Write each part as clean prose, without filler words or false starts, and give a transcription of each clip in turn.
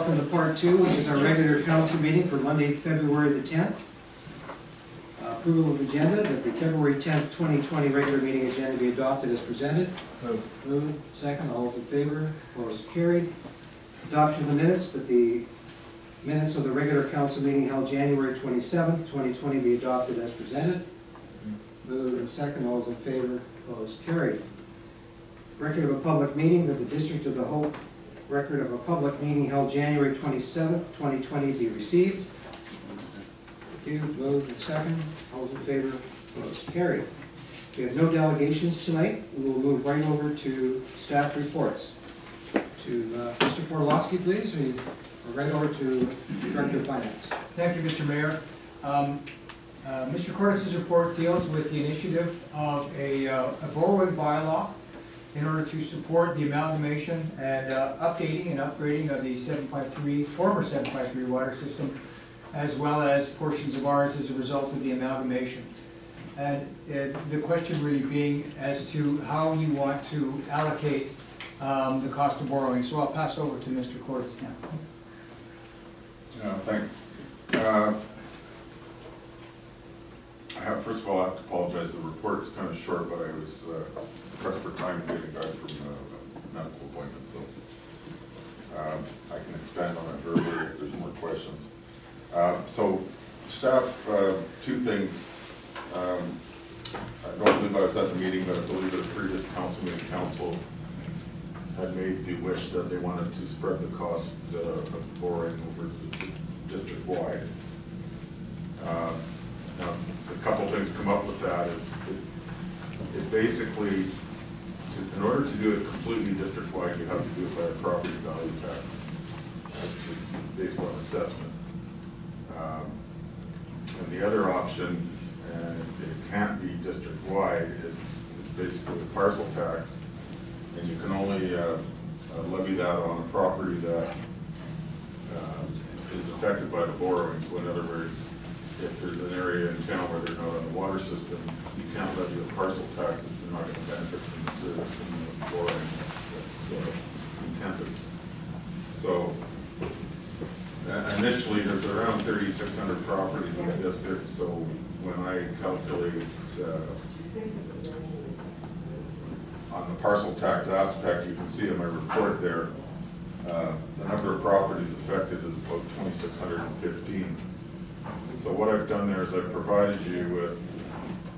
welcome to part 2, which is our regular council meeting for Monday, February the 10th. Approval of the agenda, that the February 10th, 2020 regular meeting agenda be adopted as presented. Moved. Second. All those in favor? Opposed? Carried. Adoption of the minutes, that the minutes of the regular council meeting held January 27th, 2020 be adopted as presented. Moved and second. All those in favor? Opposed? Carried. Record of a public meeting, that the District of the Hope record of a public meeting held January 27th, 2020 be received. Thank you. Moved and second. All those in favor? Opposed? Carried. We have no delegations tonight. We will move right over to staff reports. To Mr. Forlowski, please, or right over to Director of Finance. Thank you, Mr. Mayor. Mr. Cordes' report deals with the initiative of a borrowing bylaw in order to support the amalgamation and updating and upgrading of the former 753 water system, as well as portions of ours as a result of the amalgamation. And the question really being as to how you want to allocate the cost of borrowing. So I'll pass over to Mr. Cordes now. Thanks. First of all, I have to apologize. The report is kind of short, but I was pressed for time getting back from a medical appointment, so I can expand on it verbally if there's more questions. So, staff, two things. I don't believe I was at the meeting, but I believe at a previous council meeting, council had made the wish that they wanted to spread the cost of borrowing over district-wide. Now, a couple things come up with that is it basically, in order to do it completely district-wide, you have to do it by a property value tax, which is based on assessment. And the other option, and it can't be district-wide, is basically a parcel tax, and you can only levy that on a property that is affected by the borrowing. So in other words, if there's an area in town where they're not on the water system, you can't levy a parcel tax if you're not going to benefit from the service and the borrowing that's intended. So initially, there's around 3,600 properties in the district. So when I calculate on the parcel tax aspect, you can see in my report there, the number of properties affected is about 2,615. So what I've done there is I've provided you with,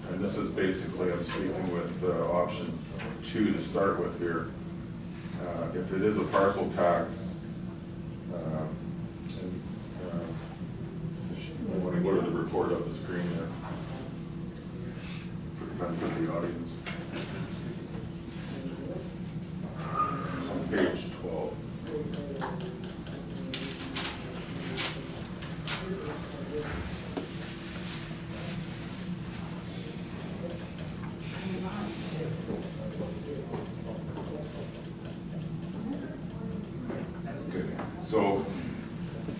and this is basically, I'm speaking with option 2 to start with here. If it is a parcel tax, I want to go to the report on the screen there for the benefit of the audience. On page 12. So,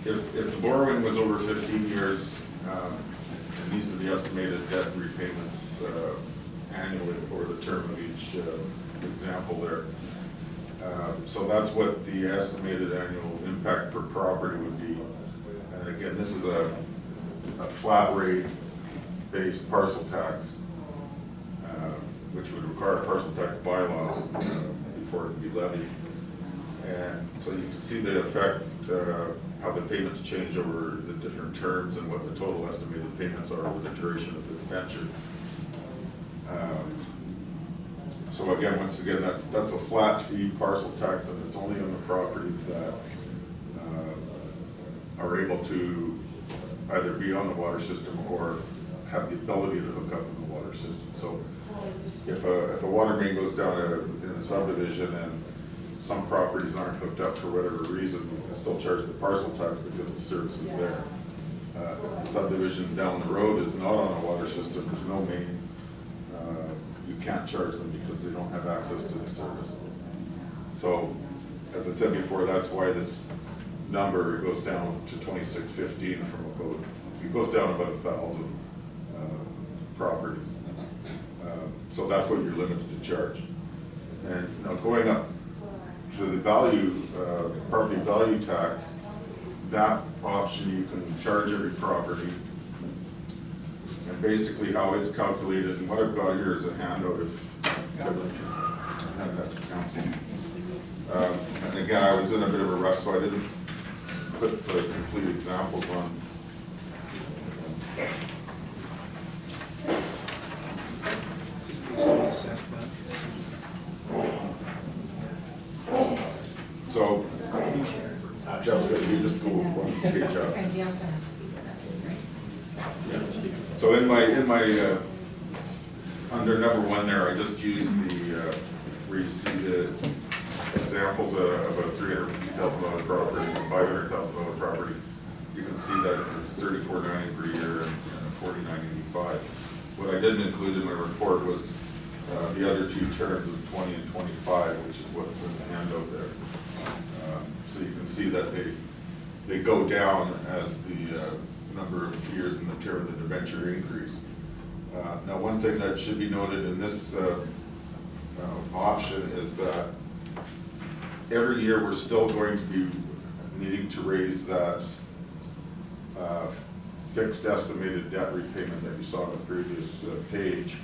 if the borrowing was over 15 years, and these are the estimated debt repayments annually for the term of each example there. So that's what the estimated annual impact per property would be. And again, this is a flat rate based parcel tax, which would require a parcel tax bylaw before it can be levied. And so you can see the effect, how the payments change over the different terms and what the total estimated payments are over the duration of the debenture. So again, once again, that's a flat fee parcel tax, and it's only on the properties that are able to either be on the water system or have the ability to hook up in the water system. So if a water main goes down in a subdivision and some properties aren't hooked up for whatever reason, you can still charge the parcel tax because the service is there. If the subdivision down the road is not on a water system, there's no main, you can't charge them because they don't have access to the service. So, as I said before, that's why this number goes down to 2,615 from about, it goes down about 1,000 properties. So that's what you're limited to charge. And now going up to the value, property value tax, that option, you can charge every property. And basically how it's calculated, and what I've got here is a handout if hand that to council. And again, I was in a bit of a rush, so I didn't put the complete examples on. So, Jessica, you just go one page up. And Dale's gonna speak to that, right? So in my under number 1 there, I just used the, where you see the examples of a $350,000 property and a $500,000 property. You can see that it's $34.90 per year and $49.85. What I didn't include in my report was the other two terms of 20 and 25, which is what's in the handout there. So you can see that they go down as the number of years in the term of the debenture increase. Now, one thing that should be noted in this option is that every year we're still going to be needing to raise that fixed estimated debt repayment that you saw on the previous page.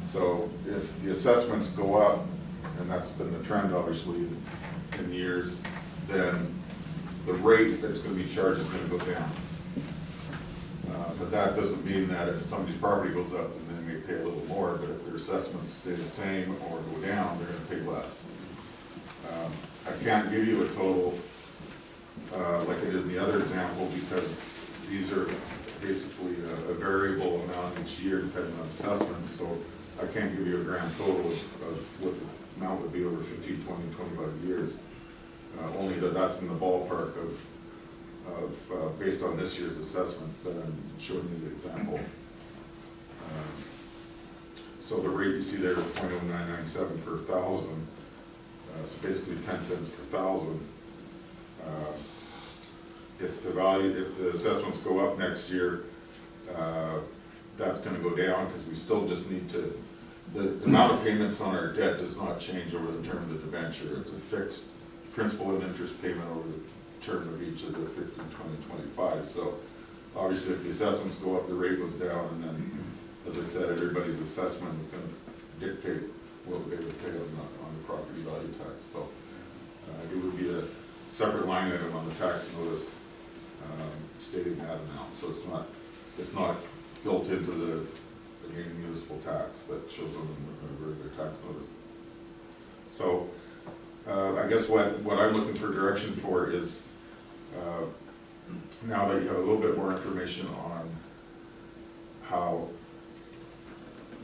So if the assessments go up, and that's been the trend obviously in years, then the rate that's going to be charged is going to go down. But that doesn't mean that if somebody's property goes up, then they may pay a little more, but if their assessments stay the same or go down, they're going to pay less. I can't give you a total like I did in the other example, because these are basically a variable amount each year depending on assessments, so I can't give you a grand total of what the amount would be over 15, 20, 25 years. Only that that's in the ballpark of based on this year's assessments that I'm showing you the example. So the rate you see there is 0.0997 per thousand, so basically 10 cents per thousand. If the assessments go up next year, that's going to go down because we still just need to. The amount of payments on our debt does not change over the term of the debenture. It's a fixed principal and interest payment over the term of each of the 15, 20, 25. So obviously if the assessments go up, the rate goes down, and then, as I said, everybody's assessment is going to dictate what they would pay on the property value tax. So it would be a separate line item on the tax notice stating that amount. So it's not built into the municipal tax that shows on the regular tax notice. So I guess what I'm looking for direction for is, now that you have a little bit more information on how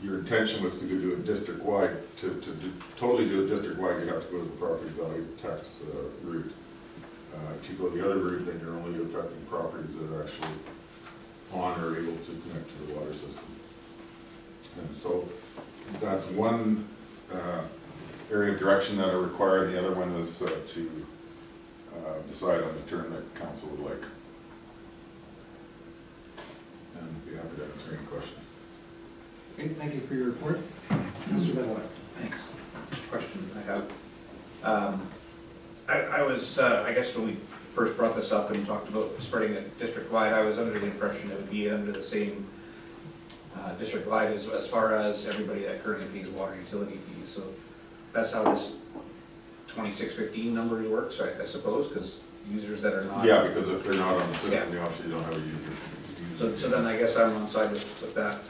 your intention was to do it district-wide, to totally do it district-wide, you have to go to the property value tax route. If you go the other route, then you're only affecting properties that are actually on or able to connect to the water system. And so that's one area of direction that are required. The other one is to decide on the term that council would like. And I'd be happy to answer any questions. Okay, thank you for your report. Mr. Bylaw. Thanks. Question I have. I was, I guess when we first brought this up and talked about spreading it district-wide, I was under the impression it would be under the same district-wide as far as everybody that currently pays water utility fees. So that's how this 2615 number works, right, I suppose, because users that are not. Yeah, because if they're not on the system, Yeah. they obviously don't have a user. So then I guess I'm on side with that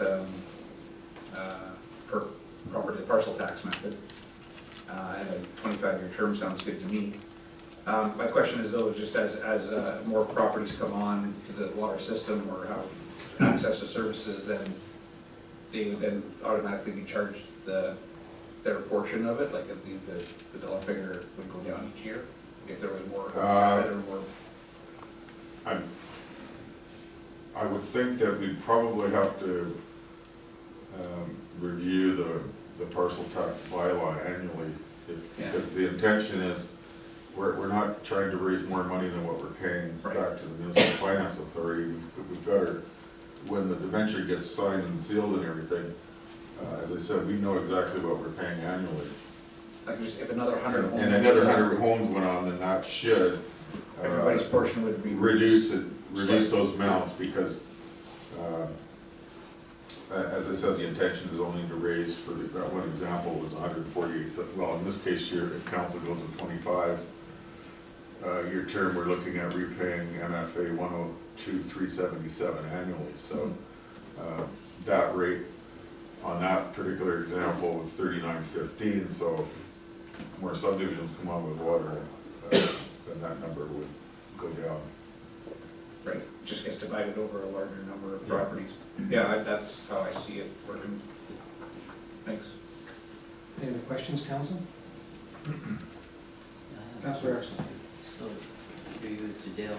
per property parcel tax method. And a 25-year term sounds good to me. My question is though, just as more properties come on to the water system or have access to services, then they would then automatically be charged their portion of it, like the dollar figure would go down each year if there was more added or more. I would think that we'd probably have to review the parcel tax bylaw annually, because the intention is we're not trying to raise more money than what we're paying back to the municipal finance authority. We've got to, when the debenture gets signed and sealed and everything, as I said, we know exactly what we're paying annually. Like just if another 100 homes. And another 100 homes went on, then that should Everybody's portion would be reduce those amounts, because, as I said, the intention is only to raise, for that one example was 148, well, in this case here, if council goes with 25 year term, we're looking at repaying MFA 102,377 annually, so that rate on that particular example was 39.15, so if more subdivisions come on with water, then that number would go down. right, just gets divided over a larger number of Yeah. properties. Yeah, that's how I see it working. Thanks. Any other questions, council? Yeah, I have- Councilor Erickson. So, through you to Dale.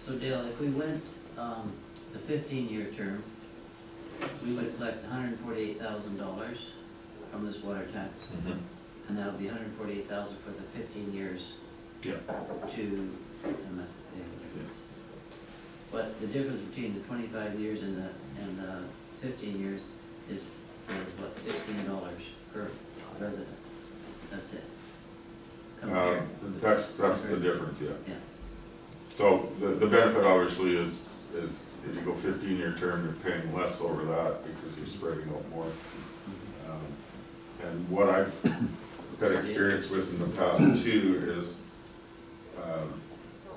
So Dale, if we went, the 15-year term, we would collect $148,000 from this water tax. And that would be $148,000 for the 15 years Yeah. to MFA. But the difference between the 25 years and the 15 years is what, $16 per resident? That's it. Compared with the- That's the difference, yeah. Yeah. So the benefit obviously is if you go 15-year term, you're paying less over that because you're spreading out more. And what I've got experience with in the past too is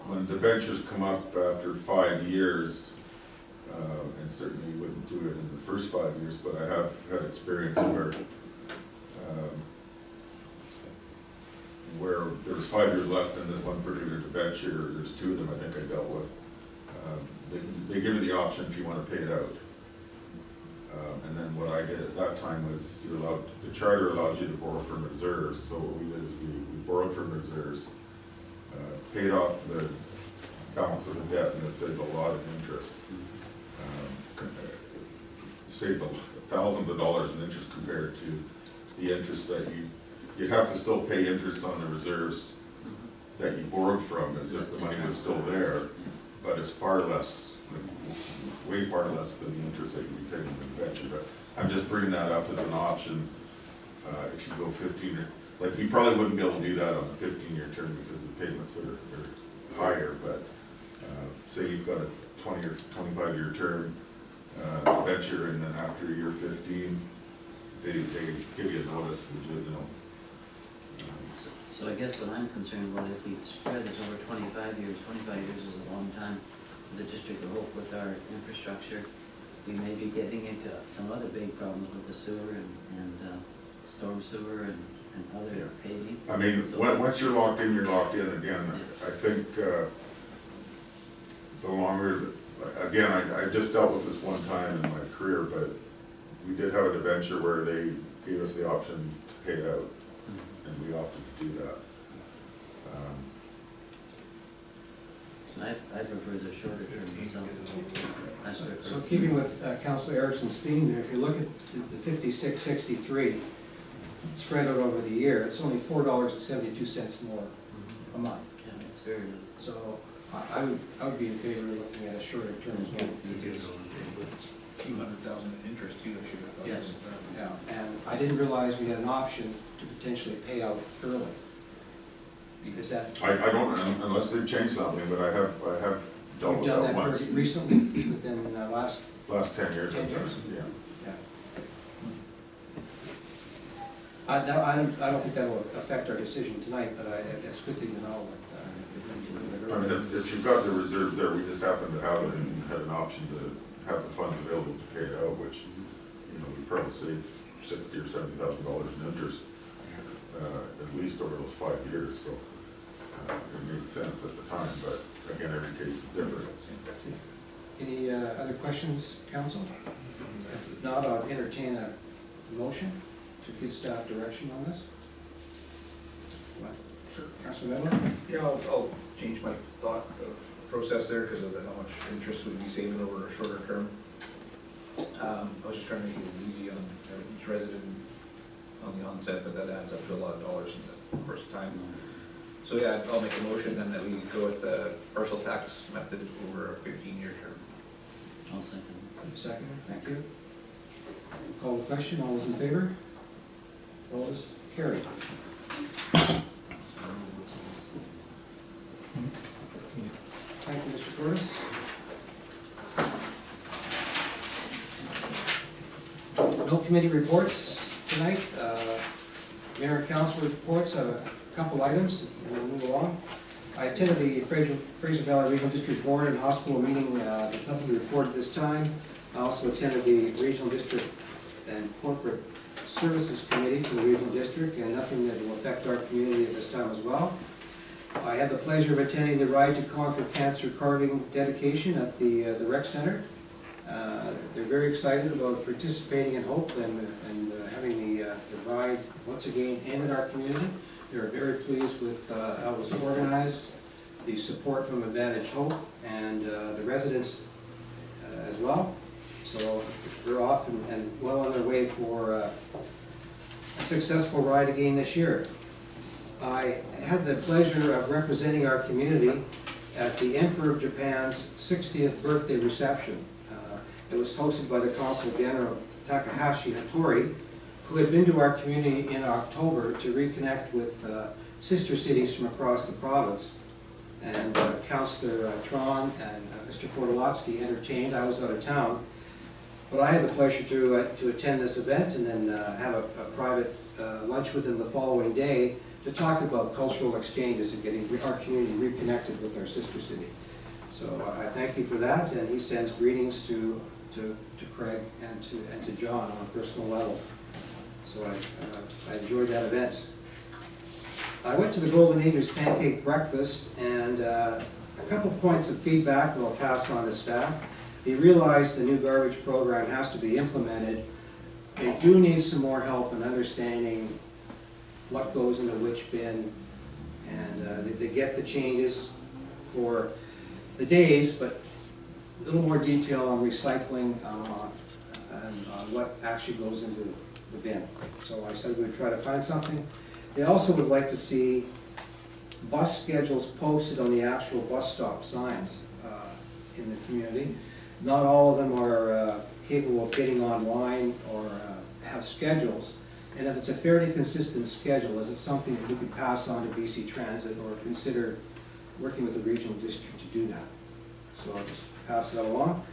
when debentures come up after 5 years, and certainly you wouldn't do it in the first 5 years, but I have had experience where there was 5 years left in this one particular debenture, there's 2 of them I think I dealt with. They give you the option if you want to pay it out. And then what I did at that time was the charter allows you to borrow from reserves, so what we did is we borrowed from reserves, paid off the balance of the debt, and it saved a lot of interest. Saved thousands of dollars in interest compared to the interest that you'd have to still pay interest on the reserves that you borrowed from, as if the money was still there, but it's far less, way far less than the interest that you'd be paying in the debenture. But I'm just bringing that up as an option if you go 15 year. Like, you probably wouldn't be able to do that on a 15-year term because the payments are higher, but say you've got a 20 or 25-year term debenture, and then after year 15, they give you a notice that you know. So I guess what I'm concerned about, if we spread this over 25 years, 25 years is a long time for the district to hope with our infrastructure. We may be getting into some other big problems with the sewer and storm sewer and other paving. I mean, So- once you're locked in, you're locked in. Again, I think the longer, again, I just dealt with this one time in my career, but we did have a debenture where they gave us the option to pay it out, and we opted to do that. I prefer the shorter term myself. I prefer- So keeping with Councilor Erickson's theme there, if you look at the 5663 spread out over the year, it's only $4.72 more a month. Yeah, it's very good. So I would be in favor of looking at a shorter term as well. A few $100,000 in interest too, I should have thought. Yes. Yeah, and I didn't realize we had an option to potentially pay out early. Because that, I don't, unless they've changed something, but I have dealt you've with done that that once. very recently, within the last, Last 10 years. 10 years? Yeah. yeah. I don't think that will affect our decision tonight, but it's a good thing to know that. I mean, if you've got the reserve there, we just happen to have it and had an option to have the funds available to pay it out, which, you know, we probably save $60,000 or $70,000 in interest, at least over those 5 years, so it made sense at the time, but again, every case is different. Any other questions, council? If not, I'll entertain a motion to give staff direction on this. Sure. Councilor Medler? Yeah, I'll change my thought process there because of how much interest we'd be saving over a shorter term. I was just trying to make it as easy on each resident on the onset, but that adds up to a lot of dollars in the course of time. So yeah, I'll make a motion then that we go with the partial tax method over a 15-year term. I'll second. Second, thank you. Call the question, all those in favor? Opposed? Carried. Curtis. No committee reports tonight. Mayor and council reports, a couple items, and we'll move along. I attended the Fraser Valley Regional District Board and Hospital meeting, nothing to report at this time. I also attended the Regional District and Corporate Services Committee for the Regional District, and nothing that will affect our community at this time as well. I had the pleasure of attending the Ride to Conquer Cancer carving dedication at the rec center. They're very excited about participating in Hope and having the ride once again aimed at our community. They're very pleased with how it was organized, the support from Advantage Hope, and the residents as well. So we're off and well on their way for a successful ride again this year. I had the pleasure of representing our community at the Emperor of Japan's 60th birthday reception. It was hosted by the Consul General Takahashi Hattori, who had been to our community in October to reconnect with sister cities from across the province. And Councillor Tron and Mr. Fortolotsky entertained. I was out of town, but I had the pleasure to attend this event and then have a private lunch with him the following day to talk about cultural exchanges and getting our community reconnected with our sister city. So I thank you for that, and he sends greetings to Craig and to John on a personal level. So I enjoyed that event. I went to the Golden Acres Pancake Breakfast, and a couple points of feedback that I'll pass on to staff. They realize the new garbage program has to be implemented. They do need some more help in understanding what goes into which bin, and they get the changes for the days, but a little more detail on recycling and what actually goes into the bin. So I said we'd try to find something. They also would like to see bus schedules posted on the actual bus stop signs in the community. Not all of them are capable of getting online or have schedules. And if it's a fairly consistent schedule, is it something that we could pass on to BC Transit or consider working with the regional district to do that? So I'll just pass that along.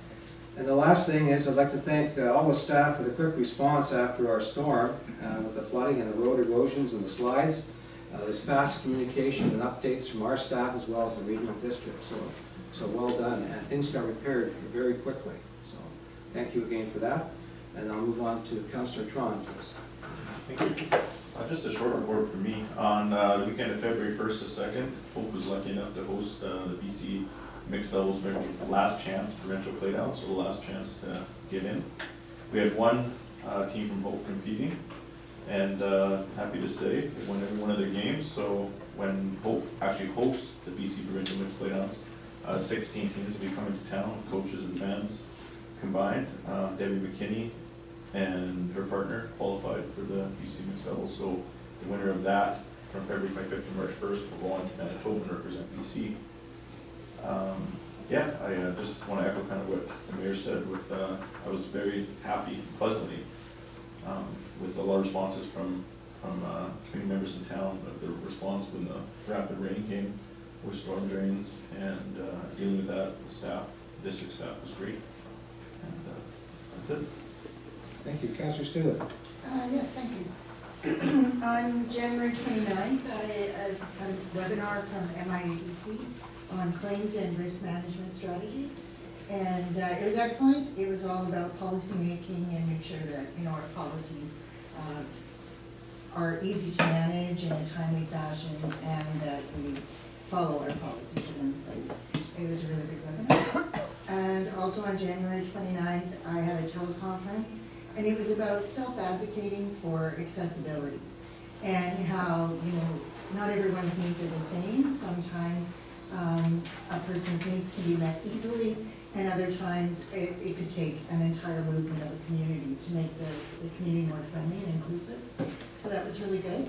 And the last thing is I'd like to thank all the staff for the quick response after our storm with the flooding and the road erosions and the slides. There's fast communication and updates from our staff as well as the regional district. So well done, and things got repaired very quickly. So thank you again for that. And I'll move on to Councillor Tron, please. Thank you. Just a short report from me. On the weekend of February 1st to 2nd, Hope was lucky enough to host the BC Mixed Doubles last chance provincial playdown, so the last chance to get in. We had one team from Hope competing, and happy to say they won every one of their games. So when Hope actually hosts the BC provincial mixed playdowns, 16 teams will be coming to town, coaches and fans combined. Debbie McKinney and her partner qualified for the BC Mixed Doubles. So the winner of that from February 25th to March 1st will go on to Manitoba and represent BC. Yeah, I just want to echo kind of what the mayor said. I was very happy, pleasantly, with a lot of responses from community members in town. But the response when the rapid rain came with storm drains and dealing with that, the staff, district staff was great. And that's it. Thank you. Councillor Stewart. Yes, thank you. On January 29th, I had a webinar from MIABC on claims and risk management strategies. And it was excellent. It was all about policy making and make sure that our policies are easy to manage in a timely fashion and that we follow our policies that are in place. It was a really big webinar. And also on January 29th, I had a teleconference, and it was about self-advocating for accessibility and how, not everyone's needs are the same. Sometimes a person's needs can be met easily, and other times it could take an entire movement of a community to make the community more friendly and inclusive. So that was really good.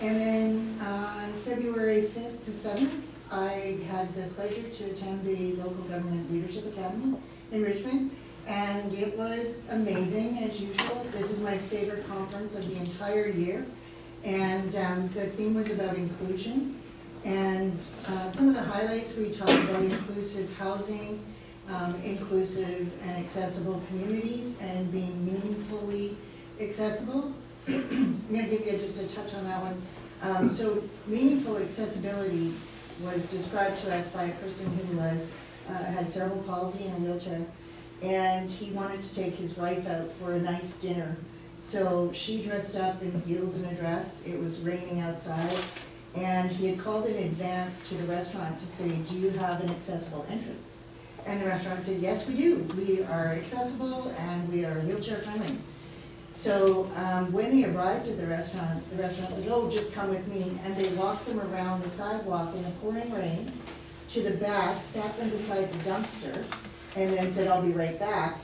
And then on February 5th to 7th, I had the pleasure to attend the Local Government Leadership Academy in Richmond, and it was amazing as usual. This is my favorite conference of the entire year, and the theme was about inclusion. And some of the highlights, we talked about inclusive housing, inclusive and accessible communities, and being meaningfully accessible. I'm gonna give you just a touch on that one. So meaningful accessibility was described to us by a person who was, had cerebral palsy in a wheelchair, and he wanted to take his wife out for a nice dinner. So she dressed up in heels and a dress, it was raining outside, and he had called in advance to the restaurant to say, do you have an accessible entrance? And the restaurant said, yes, we do. We are accessible and we are wheelchair friendly. So when they arrived at the restaurant said, oh, just come with me. And they walked them around the sidewalk in the pouring rain to the back, sat them beside the dumpster, and then said, I'll be right back.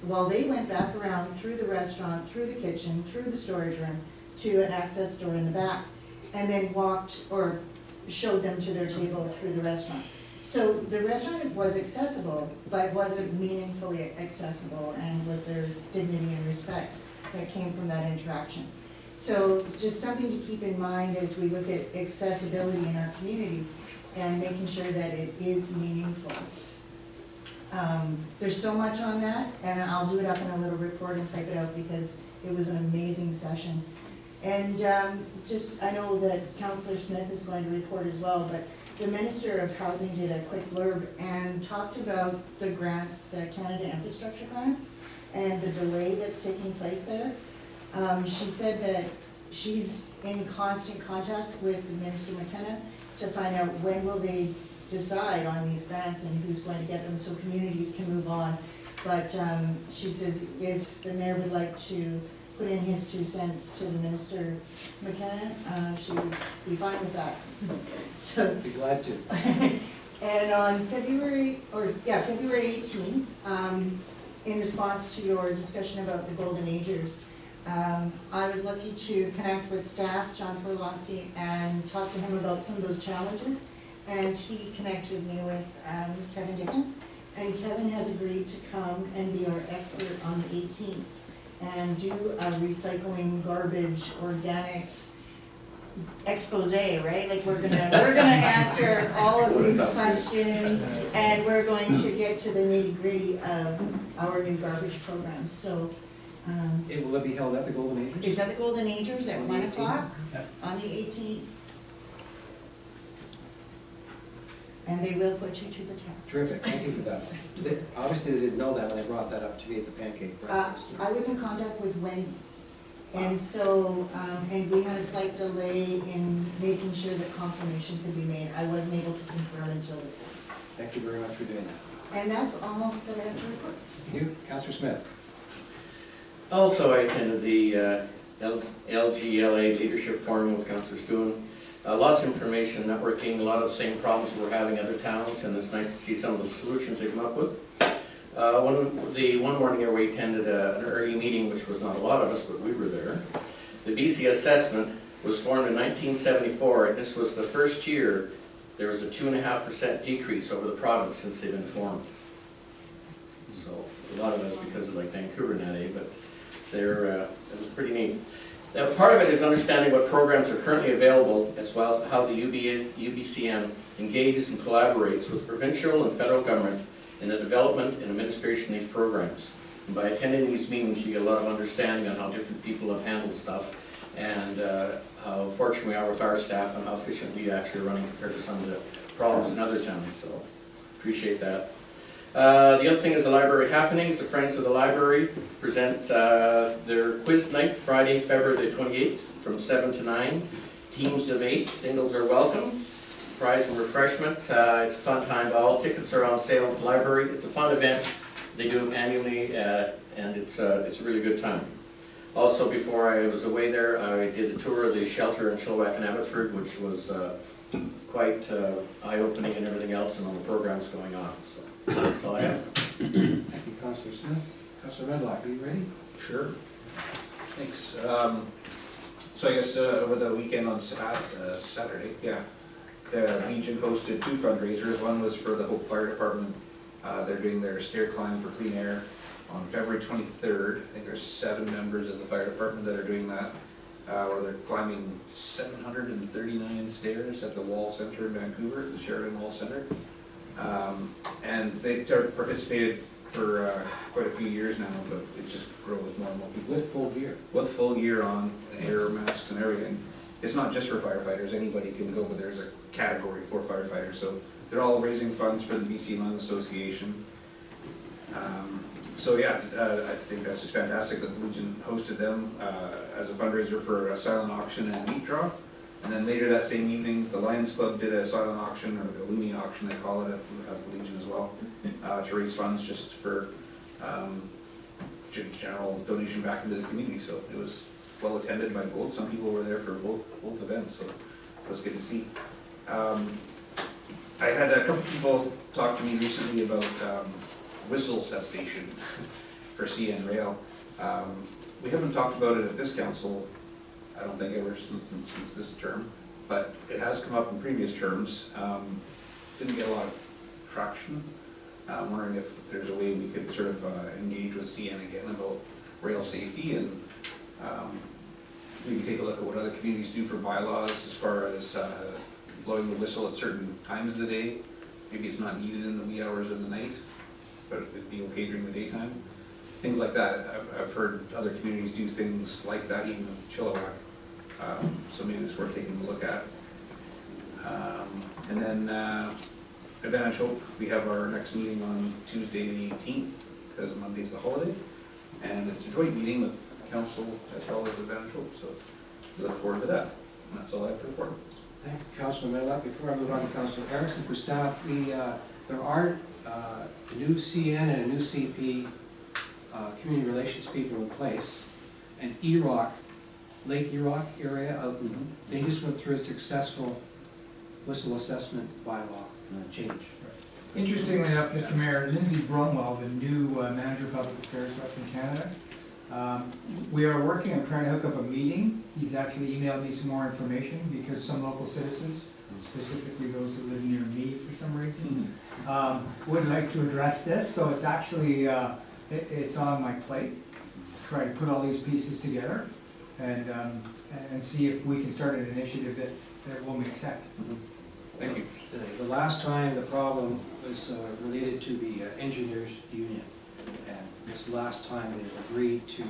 Well, they went back around through the restaurant, through the kitchen, through the storage room, to an access door in the back, and then walked or showed them to their table through the restaurant. So the restaurant was accessible, but wasn't meaningfully accessible, and was there dignity and respect that came from that interaction. So it's just something to keep in mind as we look at accessibility in our community and making sure that it is meaningful. There's so much on that, and I'll do it up in a little report and type it out because it was an amazing session. And I know that Councillor Smith is going to report as well, but the Minister of Housing did a quick blurb and talked about the grants, the Canada Infrastructure grants, and the delay that's taking place there. She said that she's in constant contact with Minister McKenna to find out when will they decide on these grants and who's going to get them so communities can move on. But she says if the mayor would like to put in his 2 cents to the Minister McKenna, she would be fine with that. So Be glad to. and on February 18, in response to your discussion about the Golden Agers, I was lucky to connect with staff, John Forlowski, and talk to him about some of those challenges. And he connected me with Kevin Dickin, and Kevin has agreed to come and be our expert on the 18th and do a recycling, garbage, organics expose, right? Like we're gonna answer all of these questions, and we're going to get to the nitty-gritty of our new garbage program. So Will it be held at the Golden Agers? it's at the Golden Agers at On the 1 18th? o'clock on the 18th. And they will put you to the test. Terrific, thank you for that. Obviously, they didn't know that when they brought that up to me at the pancake breakfast. I was in contact with Wendy, and so, and we had a slight delay in making sure that confirmation could be made. I wasn't able to confirm until the 4th. Thank you very much for doing that. And that's all that I have to report. Thank you. Councillor Smith. Also, I attended the LGLA Leadership Forum with Councillor Stewart. Lots of information, networking, a lot of the same problems we're having in other towns, and it's nice to see some of the solutions they come up with. One morning here we attended an early meeting, which was not a lot of us, but we were there. The BC assessment was formed in 1974, and this was the first year there was a 2.5% decrease over the province since they've been formed. So a lot of it is because of like Vancouver and that, but it was pretty neat. Now, part of it is understanding what programs are currently available, as well as how the UBCM engages and collaborates with provincial and federal government in the development and administration of these programs. And by attending these meetings, you get a lot of understanding on how different people have handled stuff, and how fortunate we are with our staff and how efficient we actually are running compared to some of the problems in other towns, so appreciate that. The other thing is the library happenings. The Friends of the Library present their quiz night Friday, February the 28th from 7 to 9. Teams of 8, singles are welcome. Prize and refreshment. It's a fun time. All tickets are on sale at the library. It's a fun event. They do it annually, and it's a really good time. Also, before I was away there, I did a tour of the shelter in Chilliwack and Abbotsford, which was quite eye-opening and everything else, and all the programs going on. So that's all I have. Thank you, Councillor Smith. Councillor Redlock, are you ready? Sure. Thanks. So I guess over the weekend on Saturday, the Legion hosted 2 fundraisers. One was for the Hope Fire Department. They're doing their stair climb for clean air on February 23rd. I think there's 7 members of the fire department that are doing that. where they're climbing 739 stairs at the Wall Center in Vancouver, the Sheridan Wall Center. And they participated for quite a few years now, but it just grows more and more people. With full gear. With full gear on, air masks and everything. It's not just for firefighters, anybody can go, but there's a category for firefighters. So they're all raising funds for the BC Land Association. So yeah, I think that's just fantastic that the Legion hosted them as a fundraiser for a silent auction and a meat draw. And then later that same evening, the Lions Club did a silent auction, or the Looney auction they call it, at the Legion as well, to raise funds just for general donation back into the community. So it was well attended by both. Some people were there for both events, so it was good to see. I had a couple people talk to me recently about whistle cessation for CN Rail. We haven't talked about it at this council, I don't think ever since this term, but it has come up in previous terms. Didn't get a lot of traction. I'm wondering if there's a way we could sort of engage with CN again about rail safety, and maybe take a look at what other communities do for bylaws as far as blowing the whistle at certain times of the day. Maybe it's not needed in the wee hours of the night, but it'd be okay during the daytime. Things like that. I've heard other communities do things like that, even in Chilliwack. So maybe it's worth taking a look at. And then Advantage Hope, we have our next meeting on Tuesday the 18th, because Monday's the holiday. And it's a joint meeting with council as well as Advantage Hope, so we look forward to that. And that's all I have to report. Thank you, Councilor Medlock. Before I move on to Councilor Erickson for staff, there are a new CN and a new CP community relations people in place. And Lake Erock area, they just went through a successful whistle assessment bylaw change. Interestingly enough, Mr. Mayor, Lindsay Brumwell, the new manager of public affairs Western Canada, we are working on trying to hook up a meeting. He's actually emailed me some more information because some local citizens, specifically those who live near me for some reason, would like to address this. So it's actually, it's on my plate to try to put all these pieces together and see if we can start an initiative that will make sense. Thank you. The last time the problem was related to the engineers union, and this last time they agreed to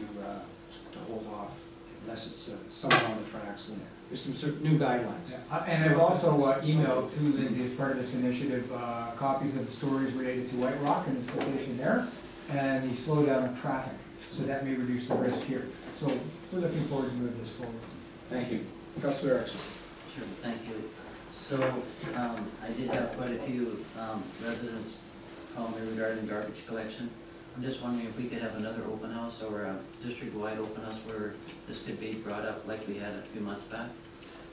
hold off unless it's someone on the tracks, and there's some new guidelines. Yeah. And I've also emailed to Lindsay as part of this initiative copies of the stories related to White Rock and the cessation there, and the slowdown of traffic, so that may reduce the risk here. So we're looking forward to moving this forward. Thank you. Councilor Erickson. Sure, thank you. So, I did have quite a few residents call me regarding garbage collection. I'm just wondering if we could have another open house or a district-wide open house where this could be brought up like we had a few months back.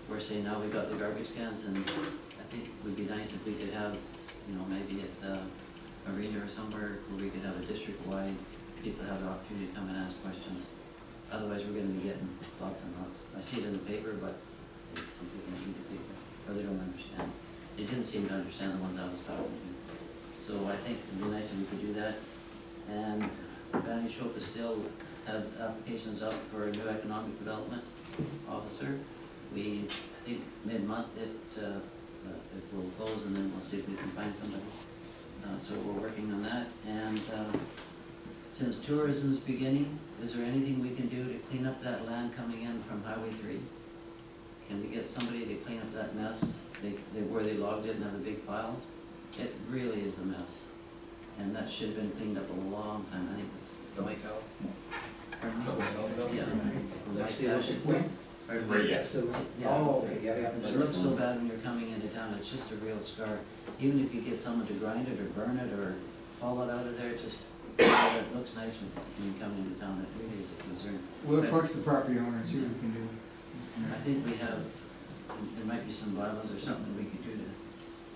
We're saying now we've got the garbage cans, and I think it would be nice if we could have, maybe at the arena or somewhere where we could have a district-wide, people have the opportunity to come and ask questions. Otherwise, we're gonna be getting lots and lots. I see it in the paper, but some people don't read the paper, or they don't understand. They didn't seem to understand the ones I was talking to. So I think it'd be nice if we could do that. And Vanny Schopa still has applications up for a new economic development officer. I think mid-month it will close, and then we'll see if we can find somebody. So we're working on that. And since tourism's beginning, is there anything we can do to clean up that land coming in from Highway 3? Can we get somebody to clean up that mess where they logged it and have the big piles? It really is a mess. And that should have been cleaned up a long time. I think it's the White House. Yeah. Right, yes. Oh, okay, yeah. It looks so bad when you're coming into town. It's just a real scar. Even if you get someone to grind it or burn it or haul it out of there, it looks nice when you come into town. It really is a concern. We'll approach the property owner and see what we can do. I think there might be some bylaws or something we could do to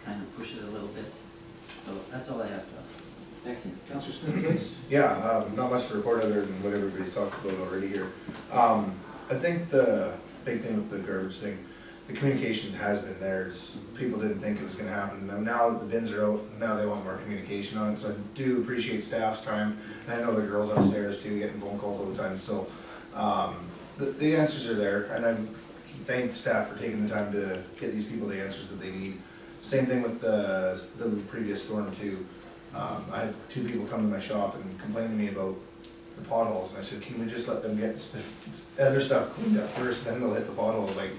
kind of push it a little bit. So that's all I have to offer. Thank you. Councilor Smith, please. Yeah, not much to report other than what everybody's talked about already here. I think the big thing with the garbage thing, the communication has been there. People didn't think it was going to happen. Now that the bins are out, now they want more communication on it. So I do appreciate staff's time. And I know the girls upstairs too, getting phone calls all the time. So the answers are there, and I thank staff for taking the time to get these people the answers that they need. Same thing with the previous storm too. I had 2 people come to my shop and complain to me about the potholes, and I said, can we just let them get other stuff cleaned up first, then they'll hit the potholes, like,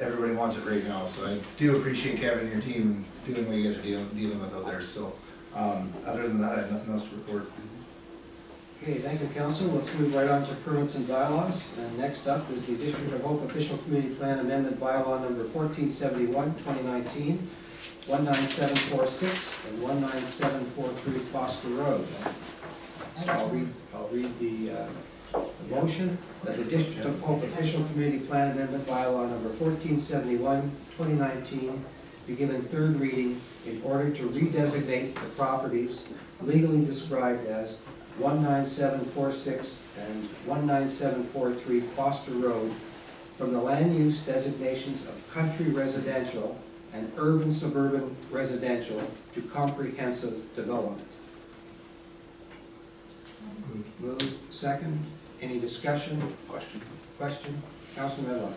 everybody wants it right now, so I do appreciate Kevin and your team doing what you guys are dealing with out there, so, other than that, I have nothing else to report. Okay, thank you, council. Let's move right on to permits and bylaws. And next up is the District of Hope Official Community Plan Amendment Bylaw number 1471, 2019, 19746 and 19743 Foster Road. So I'll read the motion that the District of Hope Official Community Plan Amendment Bylaw number 1471, 2019 be given third reading in order to redesignate the properties legally described as 19746 and 19743 Foster Road from the land use designations of country residential and urban suburban residential to comprehensive development. Move. Second. Any discussion? Question? Councilor Medlock.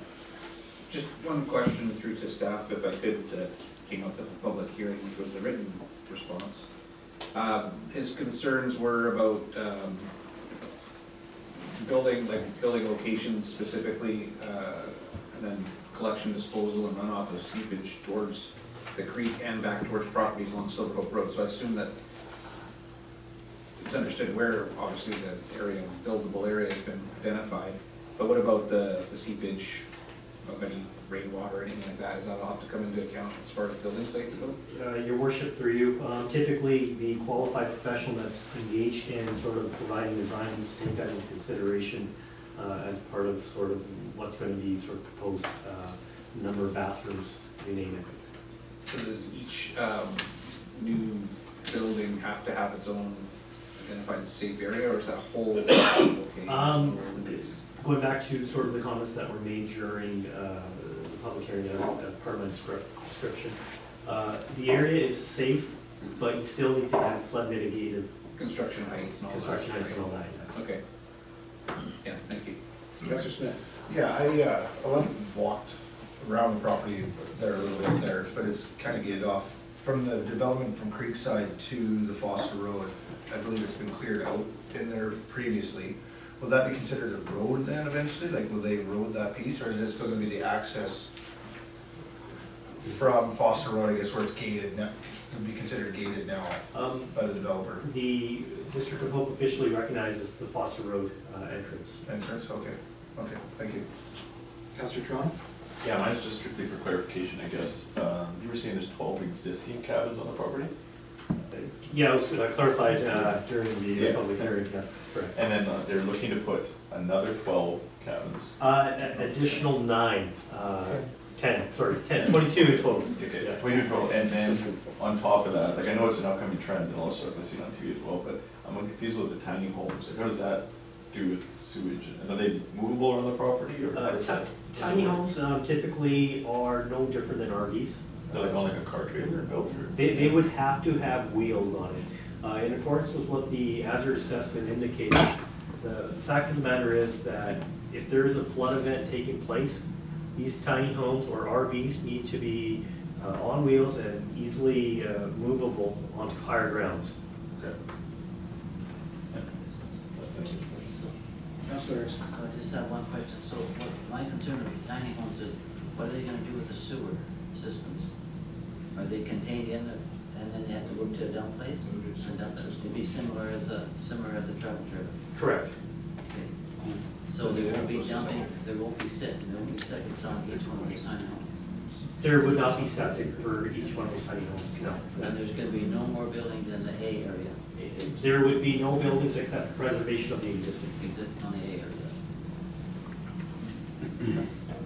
Just one question through to staff, if I could, came up at the public hearing, which was the written response. His concerns were about building locations specifically, and then collection, disposal, and runoff of seepage towards the creek and back towards properties along Silver Hope Road. So I assume that it's understood where, obviously, the area, buildable area has been identified. But what about the seepage of any rainwater or anything like that? Is that all have to come into account as far as building sites go? Your worship, through you, typically the qualified professional that's engaged in sort of providing designs take that into consideration as part of sort of what's going to be sort of proposed number of bathrooms, you name it. So does each new building have to have its own identified safe area, or is that whole location? Going back to sort of the comments that were made during the public hearing as part of my description, the area is safe, but you still need to have flood mitigated Construction heights and all that. construction heights and all that. Yes. Okay. Yeah, thank you. Councilor Smith. Yeah, I went and walked around the property there a little bit there, but it's kind of gated off. From the development from Creekside to the Foster Road, I believe it's been cleared out in there previously. Will that be considered a road then eventually? Like, will they road that piece, or is it still gonna be the access from Foster Road, I guess, where it's gated now, would be considered gated now by the developer? The District of Hope officially recognizes the Foster Road entrance. Entrance, okay, thank you. Councilor Tron. Yeah, mine's just strictly for clarification, I guess. You were saying there's 12 existing cabins on the property? Yeah, it was clarified during the Yeah. public hearing, yes, correct. And then they're looking to put another 12 cabins. Additional 9, 10, 22 in total. Okay, Yeah. 22 total. And then on top of that, like I know it's an upcoming trend and all this stuff I've seen on TV as well, but I'm confused with the tiny homes. Like, how does that do with sewage? And are they movable on the property or? Tiny homes typically are no different than RVs. They're like on like a car trailer built or? They would have to have wheels on it. In accordance with what the hazard assessment indicates, the fact of the matter is that if there is a flood event taking place, these tiny homes or RVs need to be on wheels and easily movable onto higher grounds. Okay. Councilor. So I just have one question. So what my concern with the tiny homes is, what are they gonna do with the sewer systems? Are they contained in the, and then they have to go to a dump place? And dump it to be similar as a travel trailer? Correct. Okay. So there won't be dumping, there won't be septic on each one of those tiny homes? There would not be septic for each one of those tiny homes, no. And there's gonna be no more buildings in the A area, There would be no buildings except preservation of the existing. existing on the A area.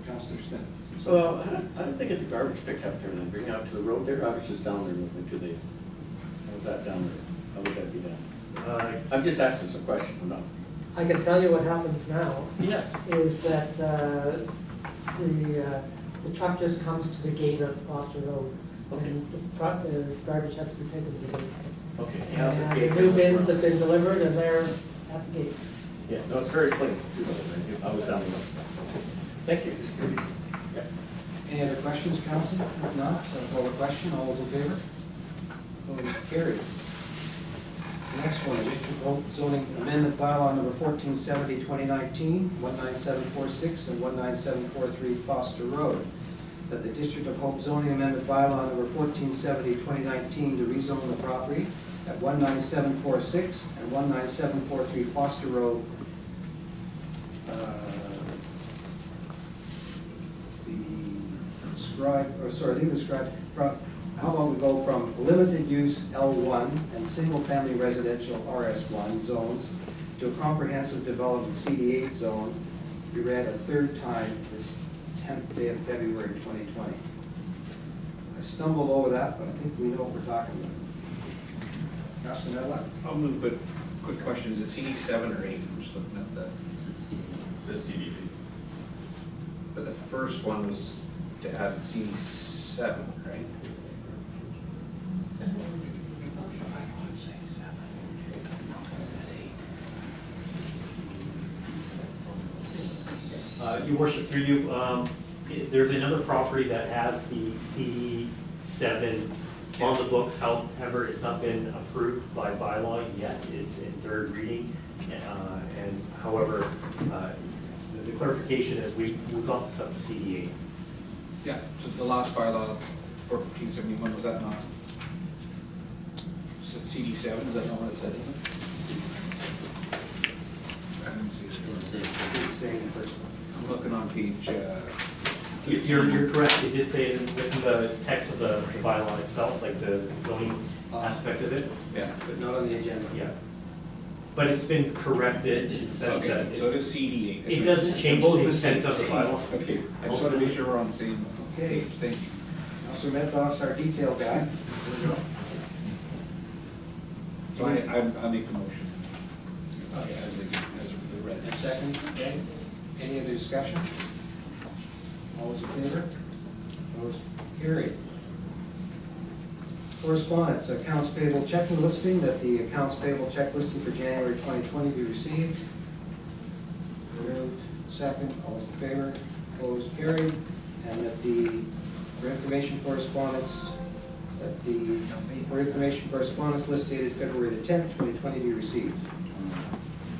Councilor Smith. So how did they get the garbage picked up there and then bring it out to the road there? I was just down there with me today. How was that down there? How would that be done? I'm just asking some questions, no. I can tell you what happens now, Yeah. is that the truck just comes to the gate of Foster Road. Okay. And the garbage has to be taken to the gate. Okay. How's it And gate the new going bins from? have been delivered and they're at the gate. Yeah, no, it's very clean, too, though. I was down there. Thank you, just curious. Any other questions, council? If not, so I'll call the question. All those in favor? Opposed? Carried. The next one, District Zoning Amendment Bylaw number 1470, 2019, 19746 and 19743 Foster Road. That the District of Hope Zoning Amendment Bylaw number 1470, 2019 to rezone the property at 19746 and 19743 Foster Road. How about we go from limited use L1 and single-family residential RS1 zones to a comprehensive development CD8 zone, be read a third time this 10th day of February 2020. I stumbled over that, but I think we know what we're talking about. Councilor Medlock? I'll move, but quick question, is it CD 7 or 8? I'm just looking at that. It says CDD. But the first one was to add CD 7, right? Your worship, through you, there's another property that has the CD7 on the books, however, it's not been approved by bylaw yet, it's in third reading. And however, the clarification is we got this up to CD8. Yeah, so the last bylaw, 1471, was that not CD 7, is that not what it said? I didn't see it. Didn't say in the first one. I'm looking on page, You're correct, it did say it in the text of the bylaw itself, like the zoning aspect of it, yeah. But not on the agenda. yeah. But it's been corrected in the sense that Okay, so it it's, is CD 8. it doesn't change the intent of the bylaw. Okay, I just want to make sure we're on the same Okay. page, thank you. Councilor Medlock's our detail guy. So I make the motion. Okay. As we read. And second, okay. Any other discussion? All those in favor? Opposed? Carried. Correspondence, accounts payable checking listing, that the accounts payable check listing for January 2020 be received. Moved. Second, all those in favor? Opposed? Carried. And that for information correspondence list dated February the 10th, 2020 be received.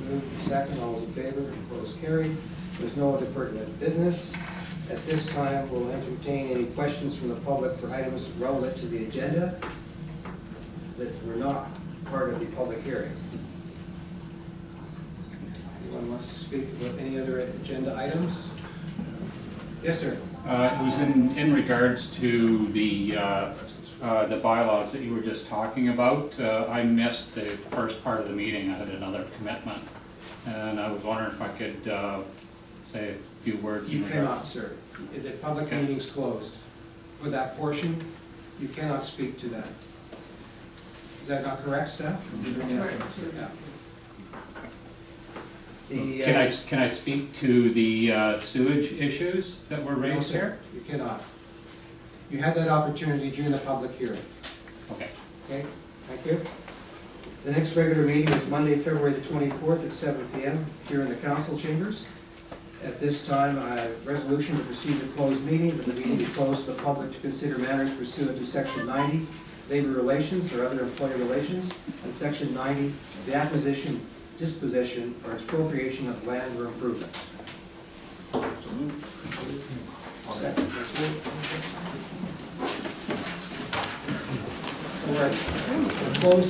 Moved. Second, all those in favor? Opposed? Carried. There's no other pertinent business. At this time, we'll entertain any questions from the public for items relevant to the agenda that were not part of the public hearing. Anyone wants to speak about any other agenda items? Yes, sir. It was in regards to the bylaws that you were just talking about. I missed the first part of the meeting. I had another commitment. And I was wondering if I could say a few words. You cannot, sir. The public meeting's closed. For that portion, you cannot speak to that. Is that not correct, staff? Yeah. The, Can I speak to the sewage issues that were no, raised sir, here? you cannot. You had that opportunity during the public hearing. Okay. Okay, thank you. The next regular meeting is Monday, February the 24th at 7 p.m. here in the council chambers. At this time, a resolution to proceed to closed meeting, that the meeting be closed to the public to consider matters pursuant to Section 90, labor relations or other employee relations, and Section 90, the acquisition, disposition, or expropriation of land or improvements. So moved. Second. All right. Closed.